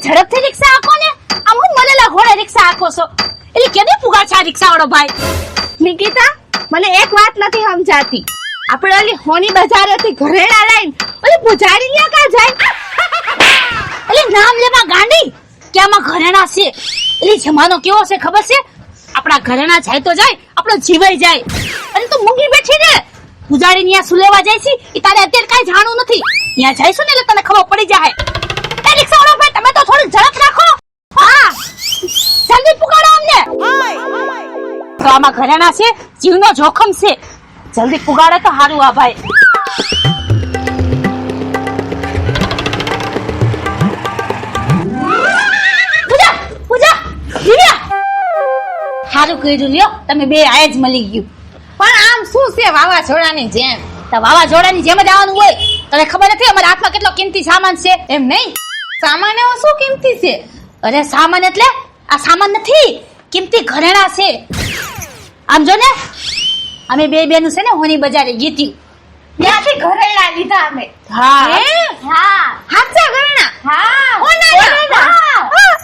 ઝડપથી રિક્ષા આકો ને, આમ હું મલેલા ઘોડે રિક્ષા આકો છો. એટલે કેને પુગાર છે આ રિક્ષા વાળો ભાઈ? નિકિતા, મને એક વાત નથી સમજાતી. આપણે ઓલી હોની બજારેથી ઘરેણા લઈને ઓલી પૂજારી ન્યા કા જાય? એટલે નામ લેવા ગાંડી કે આમાં ઘરેણા છે. એટલે જમાનો કેવો છે ખબર છે? આપણા ઘરેણા જાય તો જાય, આપણો જીવાય જાય. અને તું મૂંગી બેઠી ને પૂજારી ન્યા સુલેવા જાય છે એ તારે અત્યારે કાઈ જાણવું નથી. ત્યાં જઈશું ને એટલે તને ખબર પડી જાય. એ રિક્ષા વાળો ભાઈ, તમે તો થોડી ઝડપ રાખો. હા, જલ્દી પુકારો અમને. તો આમાં ઘરેણા છે, જીવનો જોખમ છે. જલ્દી પુગાડે તો સારું. આ ભાઈ પૂજા પૂજા દિવ્યા, સારું કર્યું લ્યો, તમે બે આય જ મળી ગયું. પણ આમ શું છે વાવાઝોડાની જેમ? તો વાવાઝોડાની જેમ જ આવવાનું હોય. તને ખબર નથી અમારા હાથમાં કેટલો કિંમતી સામાન છે? એમ નહીં, સામાન એવો શું કિંમતી છે? અરે સામાન એટલે આ સામાન નથી, કિંમતી ઘરેણા છે. આમ જો ને, અમે બે બેનું છે ને હોની બજારે ગીતી, ત્યાંથી ઘરેણા લીધા અમે. હા હા, હાચા ઘરેણા? હા, હોનાના.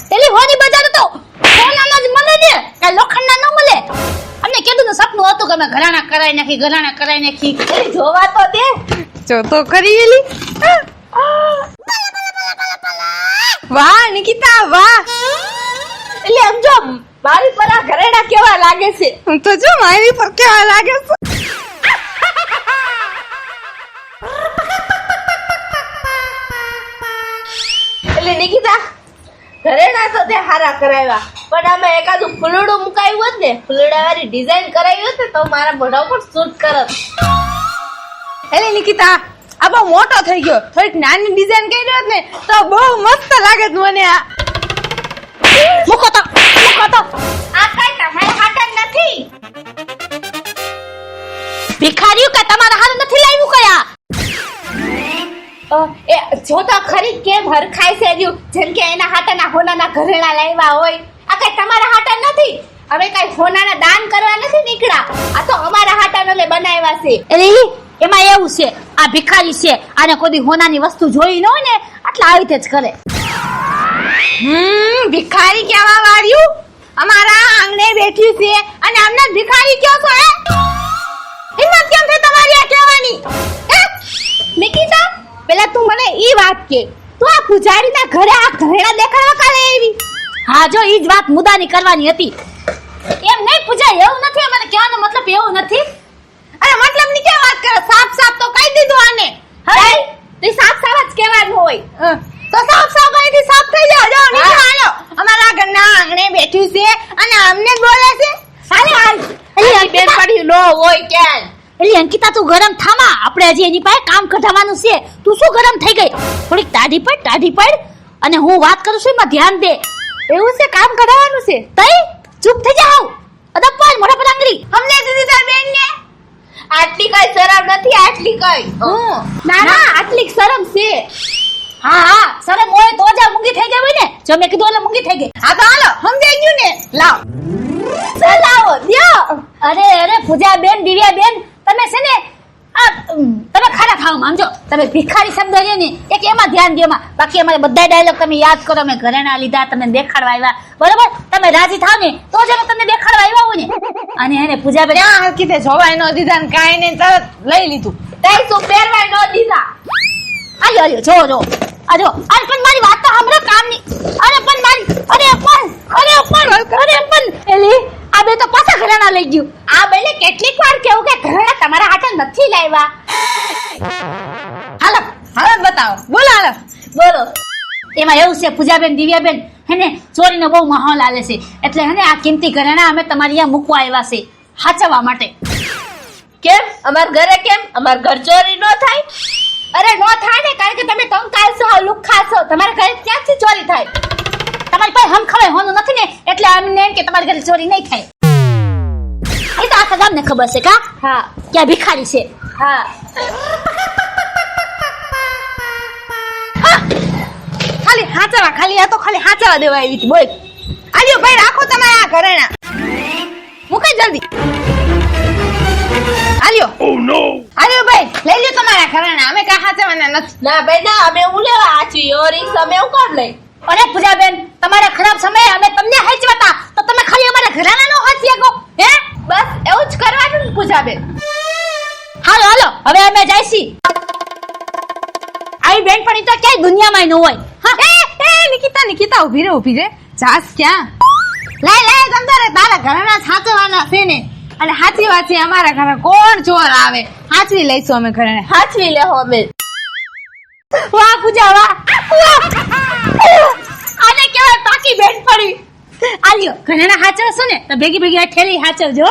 પેલી હોની બજાર તો હોનાના જ મળે ને, કાઈ લોખંડના ન મળે. અમને કીધું ને સપનું હતું કે અમે ઘરેણા કરાઈ નાખી, ઘરેણા કરાઈ નાખી. જોવા તો દે. જો તો કરી એલી. વાહ નિકિતા, વાહ. એટલે આમ જો મારી પર આ ઘરેણા કેવા લાગે છે? હું તો જો મારી પર કેવા લાગે છે. એટલે નિકિતા, ઘરેણા તો તે હારા કરાવ્યા, પણ આમાં એકાદું ફૂલડું મુકાયું હોત ને, ફૂલડા વાળી ડિઝાઇન કરાવી હોત ને તો મારા મોઢા ઉપર શૂટ કરત. એટલે નિકિતા, આ બહુ મોટો થઈ ગયો. થોડીક નાની ડિઝાઇન કરી હોત ને તો બહુ મસ્ત લાગે મને. આ મૂકો તો, મૂકો તો. આ કઈ તમારા હાથ નથી. ભિખારીઓ કે તમારા હાથ નથી લાવ્યું કયા? એ જો તો ખરી કેમ હરખાય છે રહ્યું, જેમ કે એના હાથના હોનાના ઘરેણા લાવ્યા હોય. આ કઈ તમારા હાથ નથી. હવે કઈ હોનાના દાન કરવા નથી નીકળ્યા. આ તો અમારા હાથના મેં બનાવ્યા છે. એટલે એમાં એવું છે, આ ભિખારી છે, આને કોઈ હોનાની વસ્તુ જોઈ ન હોય ને એટલે આવી રીતે જ કરે. ભિખારી કેવા વાળ્યું? અમારા આંગણે બેઠી છે અને અમને ભિખારી કયો છો? હિંમત કેમ થઈ તમારી આ કહેવાની? નિકિતા, પેલા તું મને ઈ વાત કે, તું આ પૂજારીના ઘરે આ ઘરેણા દેખાડવા કાલે આવી? હા, જો ઈ જ વાત મુદ્દાની કરવાની હતી. એમ નહીં પૂજા, એવું નથી. મને કહેવાનો મતલબ એવું નથી. અરે મતલબ ની કે વાત કરે? સાફ સાફ તો કહી દીધું આને. હવે તે સાફ સાફ જ કહેવાનું હોય. તો સાફ સાફ અહીંથી સાફ થઈ જાવ. જો નીચે હાલો, અમારા ઘરના આંગણે બેઠી છે અને અમને જ બોલે છે. હાલે હાલ. એટલે બેન પડી નો હોય ક્યાં? એટલે અંકિતા, તું ગરમ થામા. આપણે હજી એની પાસે કામ કઢાવવાનું છે. તું શું ગરમ થઈ ગઈ? થોડીક ટાઢી પડ. અને હું વાત કરું છું એમાં ધ્યાન દે. એવું છે? કામ કઢાવવાનું છે? તઈ ચૂપ થઈ જાવ. અદબ પાડ, મોઢા પર આંગળી. અમને દીધી તાર બેન ને આટલી કઈ શરમ નથી. આટલી કઈ ના ના, આટલી શરમ છે. હા, સરમ હોય તો જ મૂંગી થઈ ગઈ હોય ને. જો મેં કીધું એટલે મૂંગી થઈ ગઈ. હા તો હાલો, સમજાઈ ગયું ને? લાવ ચલાવો દ્યો. અરે પૂજા બેન, દિવ્યા બેન, તમે છે ને તમે ખારા ખાવ માનજો. તમે ભિખારી શબ્દ છે ને એક એમાં ધ્યાન દો. બાકી અમારે બધા ડાયલોગ તમે યાદ કરો. અમે ઘરેણા લીધા, તમને દેખાડવા આવ્યા, બરોબર? તમે રાજી થાવ ને તો જ અમે તમને દેખાડવા આવ્યા હોય ને. અને એને પૂજા બેન ત્યાં હરકીતે જોવાય ન દીધા ને કાઈ ને તરત લઈ લીધું. તઈ શું પહેરવાય ન દીધા? આલ્યો જો અરે પણ મારી વાત તો સાંભળો કામની. અરે પણ એલી આ બે તો પાછા ઘરેણા લઈ ગયું. આ બેને કેટલીક વાર કેવું કે ઘરેણા તમારા હાથે નથી લાવ્યા. હાલો બતાવો. બોલો. એમાં એવું છે પૂજાબેન, દિવ્યાબેન, હેને ચોરીનો બહુ માહોલ આલે છે. એટલે હેને આ કિંમતી ઘરેણા અમે તમારી અહીંયા મૂકવા આવ્યા છે, સાચવવા માટે. કેમ? અમાર ઘરે કેમ? અમાર ઘર ચોરી ન થાય? અરે નો થાય ને, કારણ કે તમે કંકાલ છો, લુખ્ખા છો. તમારા ઘરે ક્યાંથી ચોરી થાય? તમારી પાસે હમ ખવાય હોનું નથી ને, એટલે અમને એમ કે તમારી ઘરે ચોરી નહીં થાય. એ તો આખા ગામને ખબર છે કા? હા. ક્યાં ભિખારી છે? હા. ખાલી હાચવા દેવા આવી હતી. બોલ. આલ્યો ભાઈ, રાખો તમારા આ ઘરેણા. મૂકે જલ્દી. આલ્યો. Oh no. આલ્યો ભાઈ, લઈ લ્યો તમારા ઘરેણા. અમે કા હાચવાના નથી. ના ભાઈ ના, અમે હું લેવા આછી. યો રિક્ષા અમે ઉપાડ લઈ. અરે પૂજાબેન, તમારા ખરાબ સમયે અમે તમને હાચવાતા તો તમે ખાલી અમારા ઘરાનાનો હાચી શકો હે? બસ એવું જ કરવાનું ને પૂજાબેન. હાલો હાલો, હવે અમે જઈશી. આવી બેનપણી તો ક્યાંય દુનિયામાં ન હોય. હા એ નિકિતા ઊભી રે જાસ ક્યાં? લાય તમતારે તારા ઘરાના સાચવાના છે ને. અને સાચી વાત છે, અમારા ઘરે કોણ ચોર આવે સાચવી લઈશું અમે ઘરે. હાચવી લેહો અમે. વાહ પૂજા વાહ. આને કેવાય પાકી બેનપણી. આલ્યો ઘરેણા હાચવશો ને તો ભેગી આ ઠેલી હાચવજો.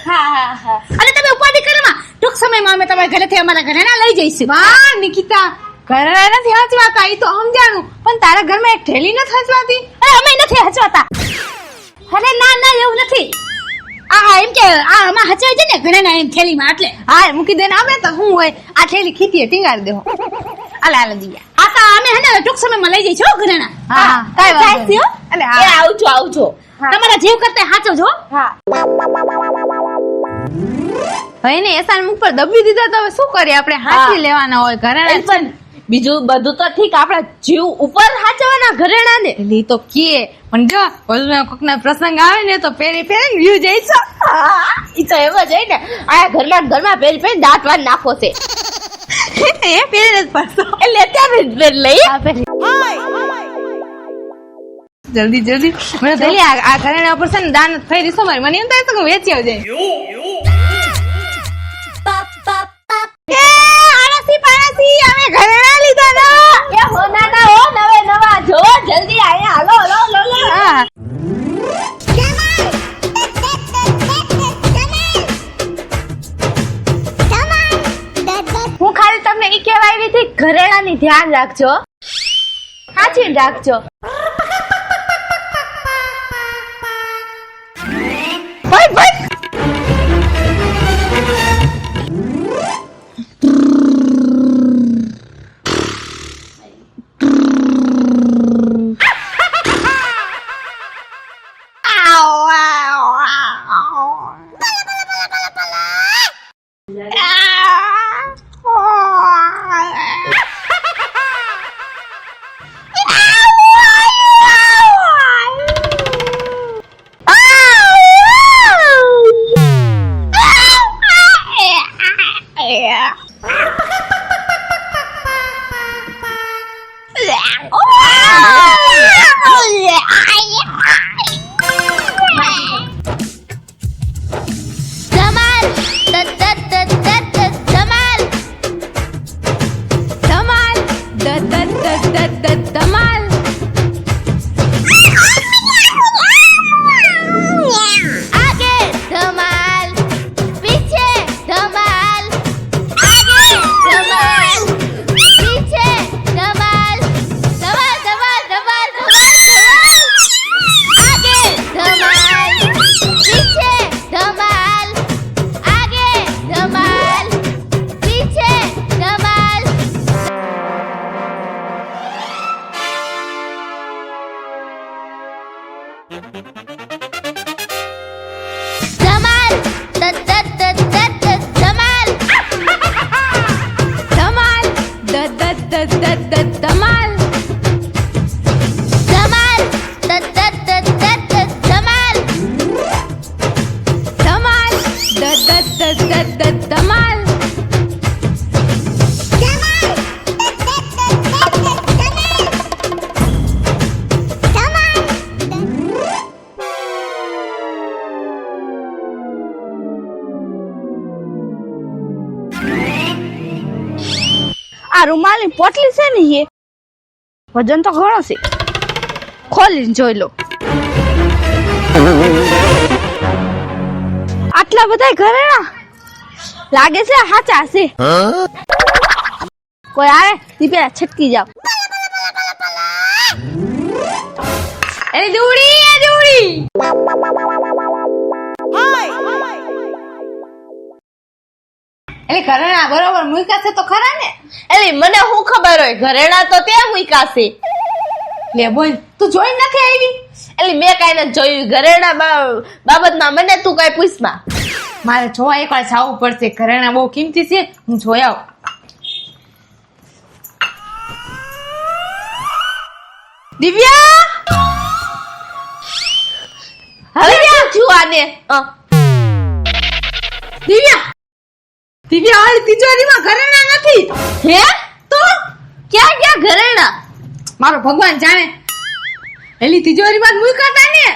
હા. અને તમે ઉપાધિ કરમાં ટૂંક સમયમાં અમે તમારા ઘરેથી અમારા ઘરેણા લઈ જઈશું. વાહ નિકિતા, ઘરે નથી હચવાતા ઈ તો સમજાણું, પણ તારા ઘરમાં એક થેલી નથી હચવાતી? અરે અમે નથી હચવાતા. અરે ના એવું નથી. આ એમ કે આ આમાં હચવાય છે ને ઘરેણા એમ થેલીમાં એટલે. હા મૂકી દે ને, અમે તો શું હોય આ થેલી ખીતીએ ટીંગાડી દેહો. આલે દિયા. આ તો અમે હે ને ટૂંક સમયમાં લઈ જઈશું હો ઘરેણા. હા કાઈ વાત નહીં. અલે એ હા આવજો. તમારા જીવ કરતા હાચવજો. હા. ભાઈ ને એસાન મુખ પર દબી દીધા તો હવે શું કરીએ આપણે? હાચવી લેવાના હોય ઘરેણા. પણ બીજું બધું તો ઠીક, આપણા જીવ ઉપર હાચવાના ઘરેણા ને. લી તો કે પણ જો બધું કોકના પ્રસંગ આવે ને તો પેરી વ્યુ જઈશો. ઈ તો એમ જ હોય ને. આ ઘરમાં પેરી દાંત વાળ નાખો છે. એ પેરી જ પડશો. એટલે અત્યારે જ પેરી લઈ. જલ્દી મને પેલી આ ઘરેણા ઉપર છે ને દાન થઈ દીશો મારી. મને એમ થાય છે કે વેચી આવજે. અમે ઘરેણા લીધા ના. એ હોનાના હો નવા જો જલ્દી આયા હાલો. હા હું ખાલી તમને ઈ કહેવા આવી હતી, ઘરેણાની ધ્યાન રાખજો, સાચવીને રાખજો. આ રૂમાલની પોટલી છે ને એ વજન તો ઘણો છે, ખોલીને જોઈ લો. આટલા બધા ઘરેણા લાગે છે હાચા છે. કોઈ આવે તી પેલા છટકી જાવ. એ દોડી એટલે ઘરેણા બરોબર મૂક્યા છે તો ખરા ને? એટલે મને શું ખબર હોય, ઘરેણા તો ત્યાં મૂકાશે. લે બોલ, તું જોઈ નથી આવી? એટલે મેં કઈ નથી જોયું ઘરેણા બાબતમાં. મને તું કઈ પૂછમાં. મારે જોવા એકવાર જવું પડશે, ઘરેણા બહુ કિંમતી છે, હું જોઈ આવું. દિવ્યા હવે શું થયું આને દિવ્યા દિવ્યા ઓલી તિજોરીમાં ઘરેણા નથી. હે તો ક્યાં ક્યાં ઘરેણા? મારો ભગવાન જાણે. એલી તિજોરીમાં જ મૂક્યા હતા ને.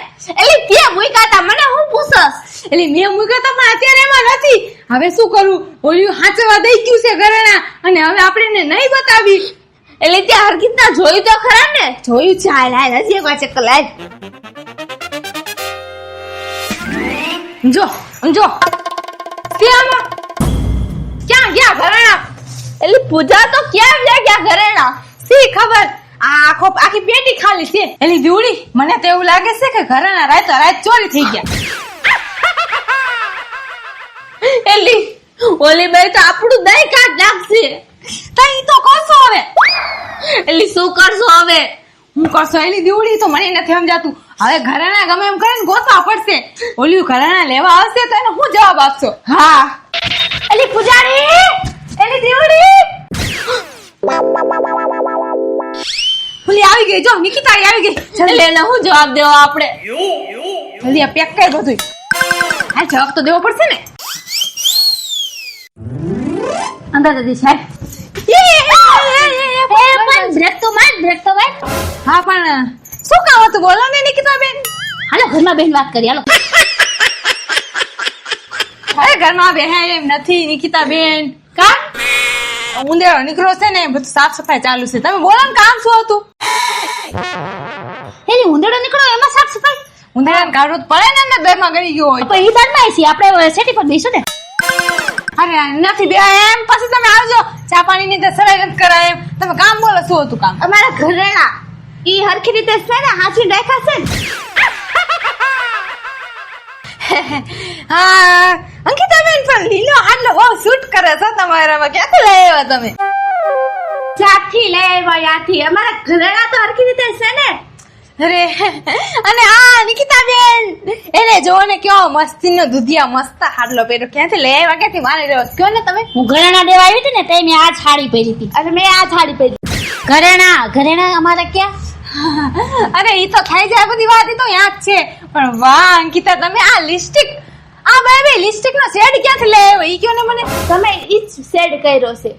એલી ત્યાં મૂક્યા હતા, મને હું પૂછસ? એલી મેં મૂક્યા હતા પણ અત્યારે એમાં નથી. હવે શું કરું? ઓલું હાચવા દઈ ગયું છે ઘરેણા અને હવે આપણે નહીં બતાવી. એટલે ત્યાં હરકીતના જોયું તો ખરા ને? જોયું છે. હાલ હાલ હજી એક વાર ચક્કર લાય. જો જો ત્યાં ક્યાં ગયા ઘરેણા? એટલે પૂજા તો ક્યાં ગયા ઘરેણા? સી ખબર. આખી પેટી ખાલી છે. એલી દીવડી મને તો એવું લાગે છે કે ઘરેણા રાત ચોરી થઈ ગયા. એલી ઓલી બે તો આપણું દહીં કાઢ નાખશે. તઈ તો કરશો હવે. એલી શું કરશો હવે? હું કરશો એલી દીવડી તો મને નથી સમજાતું. હવે ઘરેણા ગમે એમ કરીને ગોતવા પડશે. ઓલી ઘરેણા લેવા આવશે તો એને હું જવાબ આપશો? હા એલી પૂજારી એલી દીવડી ઓલી આવી ગઈ. જો નિકિતા આવી ગઈ. એટલે એને હું જવાબ દેવો આપણે? જલ્દી આ પેક કર બધું. હા જવાબ તો દેવો પડશે ને. અંદર દાદી સાહેબ બ્રેક તો માર. હા પણ શું કામ હતું બોલો ને નિકિતા બેન. હાલો ઘરમાં બેન વાત કરી હાલો. અરે ઘરમાં બેહાય એમ નથી નિકિતા બેન. કા ઉંદેડો નીકળો છે ને બધું સાફ સફાઈ ચાલુ છે. તમે બોલો ને કામ શું હતું? એની ઉંદેડો નીકળો એમાં સાફ સફાઈ. ઉંદેડાને કાઢવું તો પડે ને બેમાં ગળી ગયો હોય. પણ ઈ દાનમાં છે આપણે સેટી પર બેસો ને. અરે નથી બે એમ પછી તમે આવજો. ચા પાણી ની તો સરાઈ નથી કરાય એમ. તમે કામ બોલો શું હતું કામ? અમારા ઘરેણા ઈ હરખી રીતે છે ને હાચી રાખ્યા છે ને? હા અંકિતા બેન પણ લીલો આટલો બહુ શૂટ કરે છે તમારામાં. ક્યાંથી લઈ આવ્યા તમે? ચાથી લઈ આવ્યા યાથી. અમારા ઘરેણા તો હરખી રીતે છે ને? અરે અને આ નિકિતા બેન એને જોવો ને કેવો મસ્તીનો દુધિયા મસ્ત હાડલો પહેર્યો. ક્યાંથી લઈ આવ્યા? ક્યાંથી મારી રહ્યો કયો ને તમે? હું ઘરેણા દેવા આવી હતી ને તે મેં આ સાડી પહેરી હતી. અને મેં આ થાળી પહેરી. ઘરેણા અમારે ક્યાં? અરે ઈ તો થાય જાય બધી વાત. ઈ તો યાદ છે પણ વાહ અંકિતા તમે આ લિપસ્ટિક આ બે લિપસ્ટિક નો શેડ ક્યાંથી લઈ આવ્યો ઈ કયો ને મને. તમે ઈ જ શેડ કર્યો છે.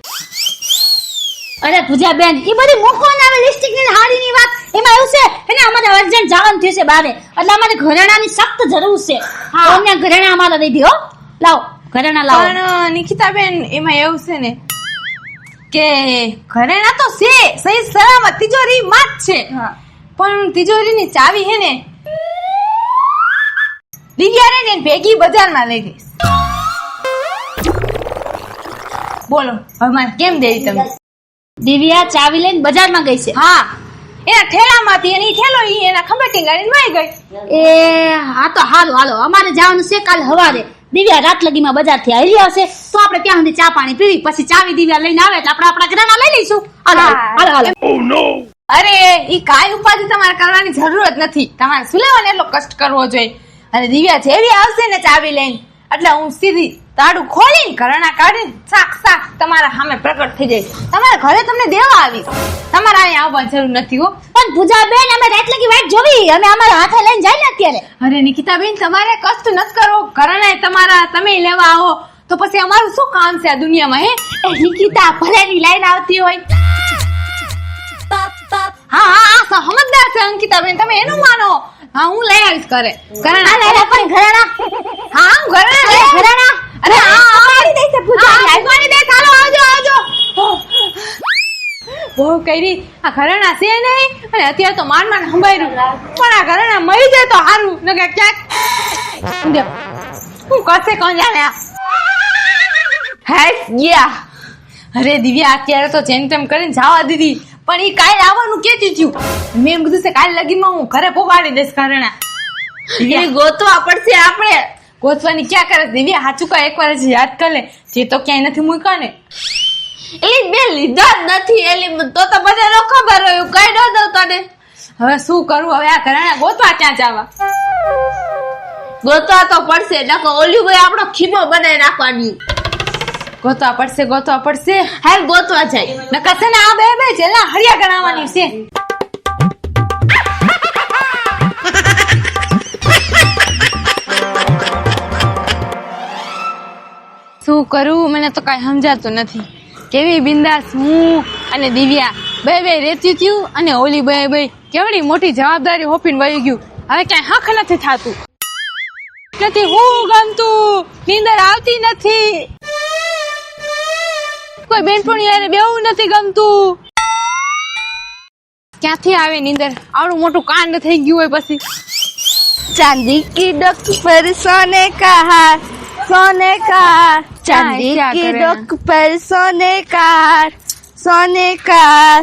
અરે પૂજા બેન ઈ બધી મૂકો ને આવે લિપસ્ટિક ની હાડી ની વાત. એમાં એવું છે એને અમારે અર્જન્ટ જવાનું થયું છે બારે એટલે અમારે ઘરેણાની સખ્ત જરૂર છે. તો અમને ઘરેણા અમારે દઈ દો. લાવો ઘરેણા લાવો. પણ નિકિતા બેન એમાં એવું છે ને કે ઘરેણા તો છે સહી સલામત તિજોરી માં જ છે. પણ તિજોરીની ચાવી હે ને દિવ્યાને જઈને ભેગી બજારમાં લઈ ગઈ. બોલો હવે મારે કેમ દેવી તમે? દિવ્યા ચાવી લઈને બજારમાં ગઈ છે. હા એના ઠેલામાંથી એની ઠેલો ઈ એના ખંભેટી ગાડીને વહી ગઈ. એ હા તો હાલો અમારે જવાનું છે કાલ સવારે. દિવ્યા રાત લગીમાં બજાર થી આવી હશે તો આપણે ત્યાં સુધી ચા પાણી પીવી પછી ચાવી દિવ્યા લઈને આવે એટલે આપણે આપણા ઘરેણા લઈ લઈશું. હાલો અરે ઈ કાઈ ઉપાધિ તમારે કરવાની જરૂર જ નથી. તમારે શું લેવાનો એટલો કષ્ટ કરવો જોઈએ? અને દિવ્યા જેવી આવશે ને ચાવી લઈને એટલે હું સીધી તાડું ખોલીને ઘરેણા કાઢીને સાક તમારા સામે પ્રગટ થઈ જાય. તમારા ઘરે તમને દેવા આવીશ. તમારે અહીંયા આવવા જરૂર નથી હો. પણ પૂજા બેન અમે રાત લગી વાટ જોવી અમે અમારા હાથે લઈને જાય ને અત્યારે. અરે નિકિતા બેન તમારે કષ્ટ નથી કરવો. ઘરેણા તમારા તમે લેવા આવો તો પછી અમારું શું કામ છે આ દુનિયામાં? હે એ નિકિતા ભલે ની લાઈન આવતી હોય. હા સમજદાર છે અંકિતા બેન તમે એનું માનો. હા હું લઈ આવીશ ઘરેણા. પણ ઘરેણા હા હું ઘરેણા અરે પાડી દે છે પૂજા. આવજો બહુ કરી આ ઘરેણા છે નહીં અને અત્યારે તો માંડ સંભાળ્યું પણ આ ઘરેણા મળી જાય તો સારું ન કે ક્યાંક હું કરશે કોણ જાણે. હેસ ગયા. અરે દિવ્યા અત્યારે તો જેમ તેમ કરીને જવા દીધી પણ ઈ કાલે આવવાનું કેતી થયું. મેં એમ કીધું છે કાલે લગીમાં હું ઘરે પોગાડી દઈશ ઘરેણા. એ ગોતવા પડશે આપણે. ગોતવાની ક્યાં કરે દિવ્યા? સાચું કહે એકવાર જ યાદ કર લે. જે તો ક્યાંય નથી મૂક્યા ને એલી બે લીધા જ નથી. એલી તો બધા નો ખબર હોય કઈ ન દઉં તને. હવે શું કરું? હવે આ ઘરેણા ગોતવા ક્યાં જવા? ગોતવા તો પડશે નકો ઓલી ભાઈ આપણો ખીમો બનાવી નાખવાની. ગોતવા પડશે. હાલ ગોતવા જાય. નકર છે ને આ બે જેલા હળિયા ગણાવવાની છે. શું કરું મને તો કઈ સમજાતું નથી. કેવી બિંદાસ હું અને દિવ્યા બે રેતી થયું અને ઓલી બે કેવડી મોટી જવાબદારી હોપીને વહી ગયું. હવે ક્યાંય હક નથી થાતું. નથી હું ગમતું, નીંદર આવતી નથી, કોઈ બેનપણી યારે બેવું નથી ગમતું. ક્યાંથી આવે નીંદર? આવડું મોટું કાંડ થઈ ગયું હોય પછી. चांदी की डोक पर सोने का हार, सोने का हार, चांदी क्या की करें? डोक पर सोने का हार, सोने का हार.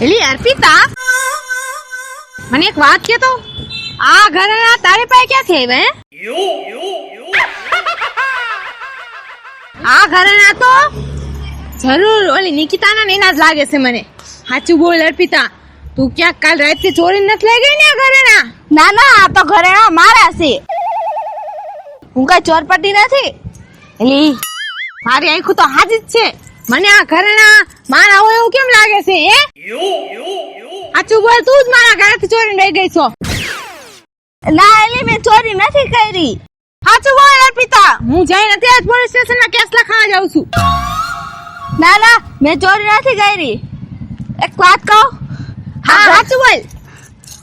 એલી અર્પિતા, મને એક વાત કે તો, આ ઘરના તારે પાસે ક્યાંથી આવ્યા? આ ઘરના તો જરૂર ઓલી નિકિતાના ને એના જ લાગે છે મને. સાચું બોલ અર્પિતા, તું ક્યાંક કાલ રાતે ચોરી નથી લઈ ગઈ ને આ ઘરના? ના ના, આ તો ઘરેણા મારા છે, હું કઈ ચોરપટી નથી. એલી મારી આંખો તો હાજી જ છે. મને આ ઘરના મારા હોય એવું કેમ લાગે છે? હે સાચું બોલ, તું જ મારા ઘરેથી ચોરીને લઈ ગઈ છો. ના એલી મેં ચોરી નથી કરી. સાચું બોલ અર્પિતા, હું જઈને અત્યારે જ પોલીસ સ્ટેશનમાં કેસ લખાવા જાઉં છું. ના ના, મેં ચોરી નથી કરી. એક વાત કહું, હા સાચું બોલ.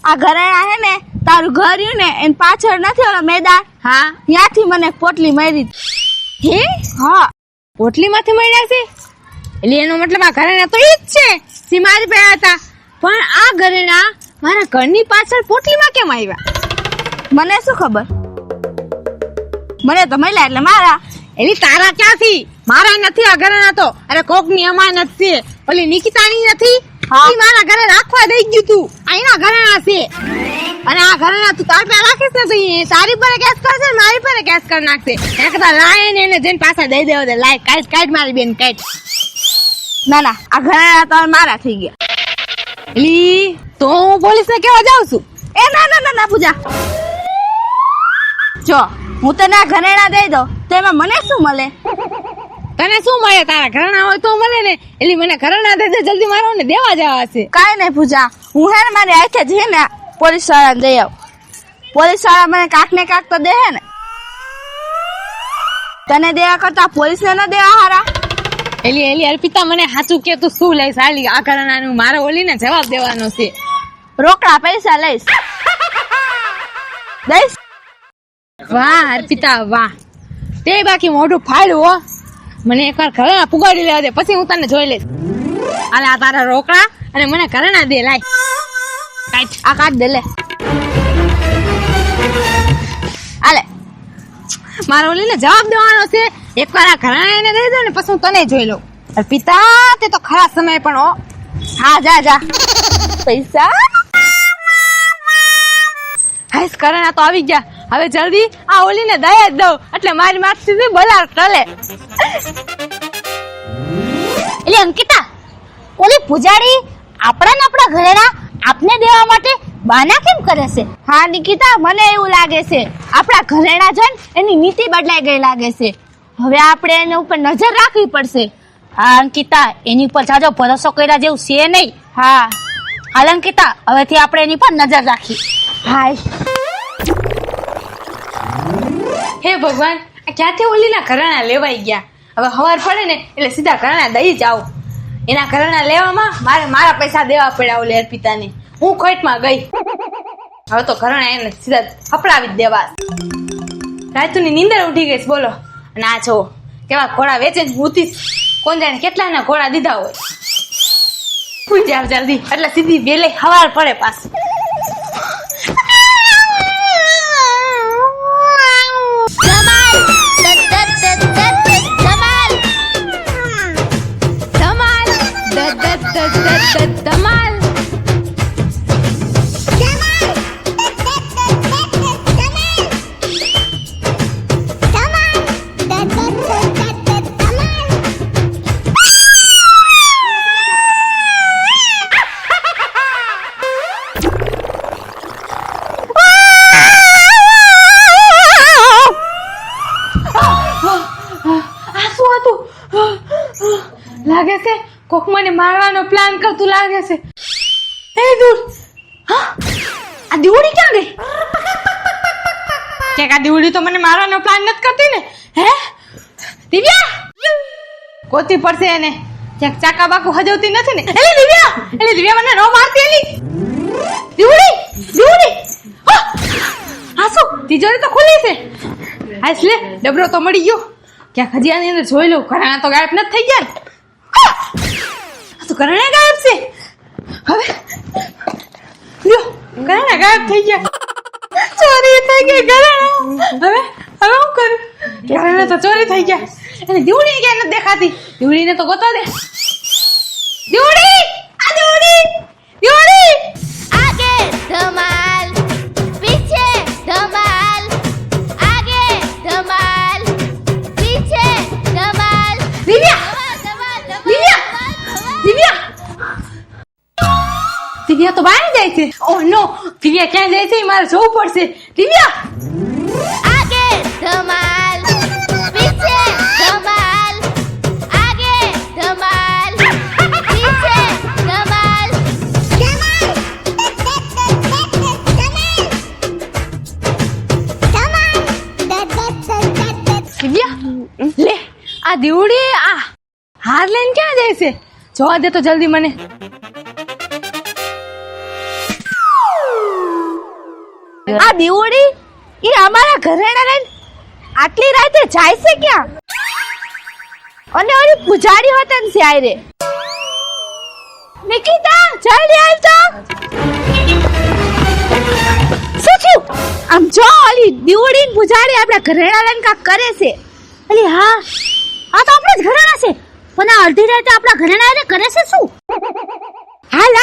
આ ઘરેણા હે ને તારું ઘર રહ્યું ને એન પાછળ નથી ઓલો મેદાન, હા ત્યાંથી મને એક પોટલી મારી. હે હા પોટલીમાંથી મળ્યા છે? એટલે એનો મતલબ આ ઘરેણા તો ઈ જ છે જે મારી પાસે હતા. પણ આ ઘરેણા મારા ઘરની પાછળ પોટલીમાં કેમ આવ્યા? મને શું ખબર, મને તો મળ્યા એટલે મારા. એવી તારા ક્યાંથી? મારા નથી આ ઘરેણા તો. અરે કોકની અમાનત છે. ઓલી નિકિતાની નથી? હા. ઈ મારા ઘરે રાખવા દઈ ગયું તું. આ એના ઘરેણા છે. અને આ ઘરેણા તું તારી પાસે રાખીશ ને તો ઈ તારી પર કેસ કરશે ને મારી પર કેસ કરી નાખશે. એકદા લાય ને એને જઈને પાછા દઈ દેવો દે. લાય કાઢ મારી બેન કાઢ. ના ના, આ ઘરેણા તો મારા થઈ ગયા. એલી તો હું પોલીસ ને કેવા જાઉં છું. એ ના ના ના ના પૂજા, જો હું તને આ ઘરેણા દઈ દઉં તો એમાં મને શું મળે? તને શું મળે? તારા ઘરેણા હોય તો મળે ને. એલી મને ઘરેણા દે દે જલ્દી, મારો ને દેવા જવા છે. કાંઈ નહીં પૂજા, હું હે ને મારી હાથે જ ને પોલીસ વાળાને દઈ આવ. પોલીસ વાળા મને કાંક ને કાંક તો દે હે ને. તને દેવા કરતા પોલીસ ને ન દેવા હારા. એલી અર્પિતા, મને સાચું કે તું શું લઈશ? હાલી આ ઘરેણાનું મારે ઓલીને જવાબ દેવાનો છે. રોકડા પૈસા લઈશ. દઈશ. વાહ અર્પિતા વાહ, તે બાકી મોઢું ફાડ્યું હો. મને એકવાર ઘરેણા પુગાડી લેવા દે, પછી હું તને જોઈ લઈશ. હાલે આ તારા રોકડા અને મને ઘરેણા દે. લાય કાઢ, આ કાઢ દે લે. હાલે. મારે ઓલીને જવાબ દેવાનો છે. એકવાર આ ઘરેણા એને દઈ દો ને પછી હું તને જોઈ લઉં. અર્પિતા, તે તો ખરા સમય પણ હો. હા જા જા. પૈસા હાઈસ ઘરેણા તો આવી ગયા. હવે જલ્દી આ ઓલીને દઈ જ દઉં એટલે મારી માથથી બલાર ટલે. એટલે અંકિતા, ઓલી પૂજારી આપણા ઘરેણા આપને દેવા માટે બાના કેમ કરે છે? હા નિકિતા, મને એવું લાગે છે આપણા ઘરેણા જોઈને એની નીતિ બદલાઈ ગઈ લાગે છે. હવે આપણે એના ઉપર નજર રાખવી પડશે. હા અંકિતા, એની પર જાજો ભરોસો કર્યા જેવું છે નહીં. હા હાલ અંકિતા, હવેથી આપણે એની પર નજર રાખી. હાય. હે ભગવાન, આ ક્યાંથી ઓલીના ઘરેણા લેવાઈ ગયા? હવે સવાર પડે ને એટલે સીધા ઘરેણા દઈ જાવ. એના ઘરેણા લેવામાં મારા પૈસા દેવા પડ્યા ઓલી અર્પિતાને. હું ખોટમાં ગઈ. હવે તો ઘરેણા એને સીધા હપડાવી જ દેવા. રાતુની નીંદર ઉઠી ગઈ છે, બોલો. અને આ જો કેવા ઘોડા વેચે ને ઉતીશ. કોણ જાણે કેટલાના ઘોડા દીધા હોય. સુઈ જાવ જલ્દી, એટલે સીધી વેલે સવાર પડે પાછું. ધમાલ. લાગે છે કોક મને મારવાનો પ્લાન કરતું લાગે છે. હે કે આ દીવડી તો મને મારવાનો પ્લાન નથી કરતી ને? હે દિવ્યા ગોતી પડશે એને. ક્યાંક ચાકા બાકુ હજવતી નથી ને? એલી દિવ્યા મને નો મારતી. એલી દીવડી હા શું તિજોરી તો ખુલી છે. હાસ લે ડબરો તો મળી ગયો. ક્યાંક હજી આની અંદર જોઈ લઉં. ઘરેણા તો ગાયબ નથી થઈ ગયા ને? આ તો ઘરેણા ગાયબ છે. હવે લ્યો ઘરેણા ગાયબ થઈ ગયા. ચોરી થઈ ગઈ ઘરેણા. હવે હું કરું? ઘરેણા તો ચોરી થઈ ગયા. અને દીવડી ક્યાં નથી દેખાતી? દીવડીને તો ગોતો દે. દીવડી आगे धमाल पीछे धमाल आगे धमाल पीछे धमाल દિવ્યા તો બહાર જાય છે. ઓહ નો દિવ્યા ક્યાં જાય છે? મારે જોવું પડશે. દિવ્યા आगे धमाल पीछे धमाल आगे धमाल पीछे धमाल દિવ્યા લે આ દીવડી આ હાર લઈને ક્યાં જાય છે? જોવા દે તો જલ્દી મને. આ દીવડી એ અમારા ઘરેણા લઈને આટલી રાતે જાય છે ક્યાં? અને ઓલી પૂજારી હોતે ને છે આયરે. નિકિતા જલ્દી આવ તો. શું થયું? આમ જો ઓલી દીવડી ને પૂજારી આપણા ઘરેણા લઈને કાક કરે છે. અલી હા આ તો આપણે જ ઘરેણા છે. પણ આ અડધી રાતે આપણા ઘરેણા એને કરે છે શું? હાલ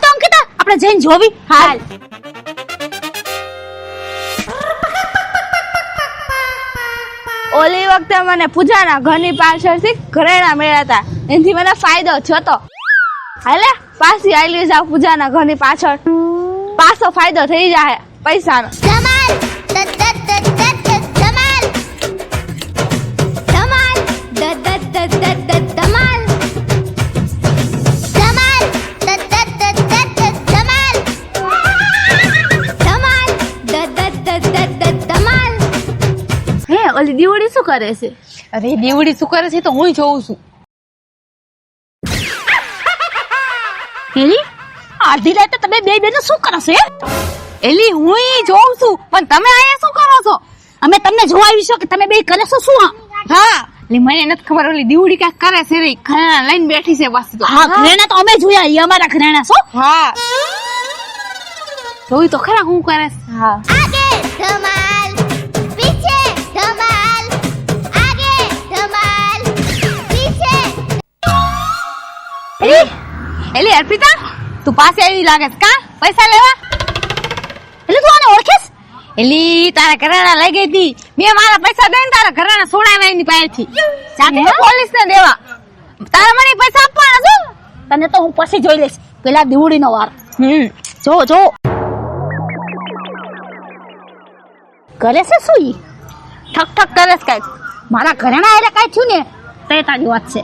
તો અંકિતા આપણે જઈને જોવી. હાલ ઓલી વખતે મને પૂજાના ઘરની પાછળથી ઘરેણા મળ્યા હતા. એનાથી મને ફાયદો થયો તો. હાલે પાછી આયલી જાવ પૂજાના ઘરની પાછળ. પાછો ફાયદો થઈ જાય પૈસાનો. હે ઓલી દીવડી શું કરે છે? અરે દીવડી શું કરે છે તો હું જોઉં છું. એલી અડધી રાતે તમે બે બેનો શું કરો છો? એલી હું જોઉં છું પણ તમે અહીંયા શું કરો છો? અમે તમને જોવા આવીશું કે તમે બે કરે છો શું? હા એટલે મને નથી ખબર. ઓલી દીવડી કાંઈક કરે છે રે. ઘરેણા લઈને બેઠી છે બસ. તો હા ઘરેણા તો અમે જોયા. એ અમારા ઘરેણા છો. હા જોઈ તો ખરા હું કરે છે. હા आगे धमाल पीछे धमाल आगे धमाल पीछे એલી અર્પિતા તું પાસે આવી લાગે છે કા પૈસા લેવા? એટલે તું આને ઓળખેસ? એલી તારા ઘરેણા લઈ ગઈ હતી. મેં મારા પૈસા દઈને તારા ઘરેણા સોડાવ્યા એની પાસેથી. ચાકે પોલીસ ને દેવા. તારા મને પૈસા આપવાના છો? તને તો હું પછી જોઈ લઈશ. પેલા દીવડીનો વાર. જો કરે છે શું ઈ? ઠક ઠક કરે છે કાંઈક. મારા ઘરેણા એટલે કાંઈ થયું ને તે તારી વાત છે.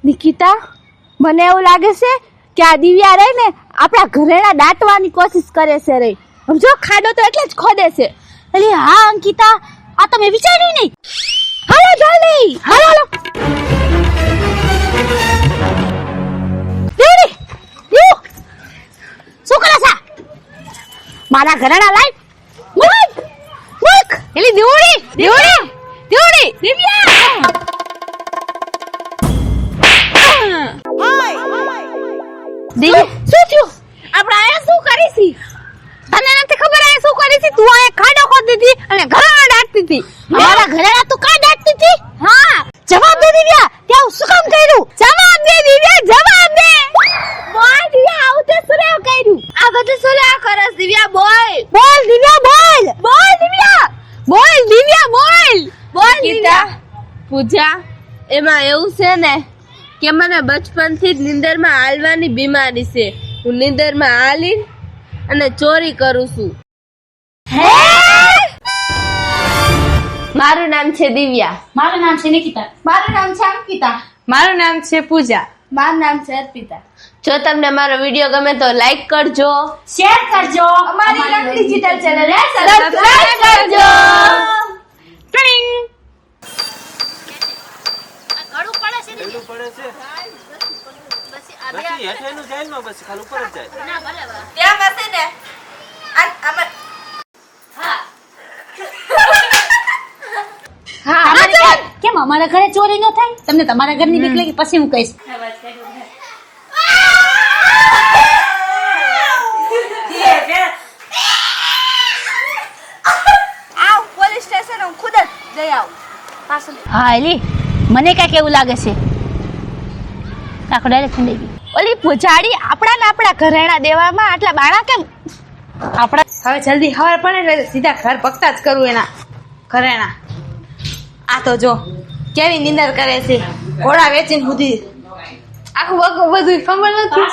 નિકિતા મને એવું લાગે છે કે આ દિવ્યા રહી ને આપણા ઘરેણા દાટવાની કોશિશ કરે છે રે. સમજો ખાડો તો એટલે જ ખોદે છે. અલી હા અંકિતા આ તો મેં વિચાર્યું નહીં. હાલો જલ્દી હાલો. શું કરે છે? મારા ઘરેણા લાઈ મૂક. એલી દીવડી દિવ્યા શું થયું? આપણે આયા શું કરી છી? તને નથી ખબર આ શું કરી છે? તું આ ખાડો ખોદી હતી અને ઘરેણા દાટતી હતી. મારા ઘરેણા તું કાંઈ દાટતી હતી? હા જવાબ દે દિવ્યા. ત્યાં શું કામ કર્યું? જવાબ દે દિવ્યા જવાબ દે. બોલ દિવ્યા આવું તે સુરેવ કર્યું. આ બધું સુરેવ કરસ દિવ્યા બોલ. બોલ દિવ્યા બોલ. બોલ દિવ્યા. બોલ દિવ્યા બોલ. બોલ દિવ્યા. પૂજા એમાં એવું છે ને કે મને બચપનથી જ નીંદરમાં હાલવાની બીમારી છે. હું નીંદરમાં હાલી અને ચોરી કરું છું. મારું નામ છે દિવ્યા. મારું નામ છે નિકિતા. મારું નામ છે અંકિતા. મારું નામ છે પૂજા. મારું નામ છે અર્પિતા. જો તમને મારો વિડીયો ગમે તો લાઈક કરજો, શેર કરજો, અમારી લક ડિજિટલ ચેનલ સબસ્ક્રાઇબ કરજો. ટ્વિંગ. ઘણું પડે છે ને એટલું પડે છે નથી હેઠેનું જાય ને બસ ખાલી ઉપર જ જાય ના ભલે બા. ત્યાં હશે ને આમાં કેમ અમારા ઘરે ચોરી ન થાય? તમને તમારા ઘરની બીક લાગી? પછી હું કહીશ. આવ પોલીસ સ્ટેશન હું ખુદ જ જઈ આવ પાછું. હા એલી, મને કાંઈક એવું લાગે છે. આખો ડાયરેક્ટ થઈ ગઈ. ઓલી પૂજાડી આપણા ઘરેણા દેવામાં આટલા બાણા કેમ? આપણા હવે જલ્દી ખબર પડે એટલે સીધા ઘર પગતા જ કરવું એના ઘરેણા. આ તો જો કેવી નિંદર કરે છે, ઘોડા વેચીને સુધી આખું બધું ખબર નથી.